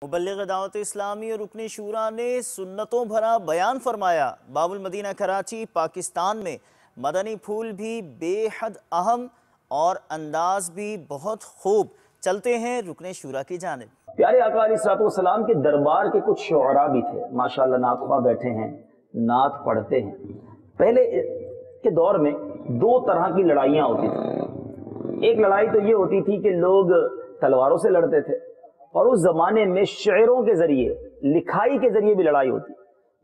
مبلغ دعوت اسلامی اور رکن شورا نے سنتوں بھرا بیان فرمایا۔ باب المدینہ کراچی پاکستان میں مدنی پھول بھی بے حد اہم اور انداز بھی بہت خوب۔ چلتے ہیں رکن شورا کی جانب۔ پیارے آقا علیہ السلام کے دربار کے کچھ شعراء بھی تھے، ماشاءاللہ نعت خواہ بیٹھے ہیں، نعت پڑھتے ہیں۔ پہلے کے دور میں دو طرح کی لڑائیاں ہوتی تھیں۔ ایک لڑائی تو یہ ہوتی تھی کہ لوگ تلواروں سے لڑتے تھے، اور اس زمانے میں شعروں کے ذریعے، لکھائی کے ذریعے بھی لڑائی ہوتی۔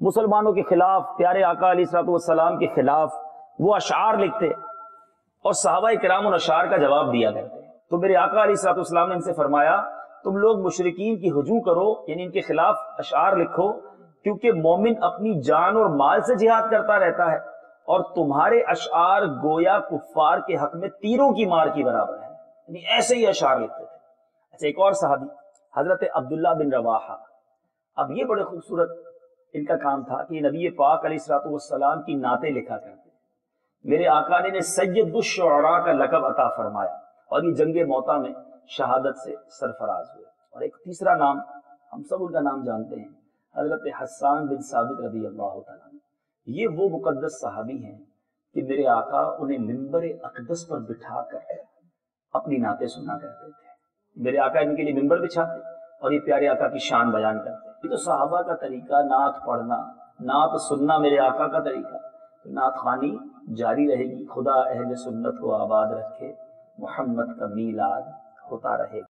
مسلمانوں کے خلاف، پیارے آقا علیہ السلام کے خلاف وہ اشعار لکھتے اور صحابہ کرام ان اشعار کا جواب دیا کرتے۔ تو میرے آقا علیہ السلام نے ان سے فرمایا تم لوگ مشرکین کی ہجوم کرو، یعنی ان کے خلاف اشعار لکھو، کیونکہ مومن اپنی جان اور مال سے جہاد کرتا رہتا ہے، اور تمہارے اشعار گویا کفار کے حق میں تیروں کی مار کی برابر ہے، یعنی ایسے ہی اشعار لکھتے تھے۔ اچھا، ایک اور صحابی حضرت عبداللہ بن رواحہ، اب یہ بڑے خوبصورت ان کا کام تھا کہ نبی پاک علیہ السلام کی نعتیں لکھا کرتے۔ میرے آقا نے سید الشعراء کا لقب عطا فرمایا، اور یہ جنگ موتا میں شہادت سے سرفراز ہوئے۔ اور ایک تیسرا نام، ہم سب ان کا نام جانتے ہیں، حضرت حسان بن ثابت رضی اللہ تعالیٰ عنہ۔ یہ وہ مقدس صحابی ہیں کہ میرے آقا انہیں منبر اقدس پر بٹھا کر اپنی نعتیں سنا کرتے تھے۔ میرے آقا ان کے لیے منبر بچھاتے اور یہ پیارے آقا کی شان بیان کرتے۔ یہ تو صحابہ کا طریقہ، نعت پڑھنا، نعت سننا میرے آقا کا طریقہ۔ نعت خوانی جاری رہے گی۔ خدا اہل سنت کو آباد رکھے، محمد کا میلاد ہوتا رہے گا۔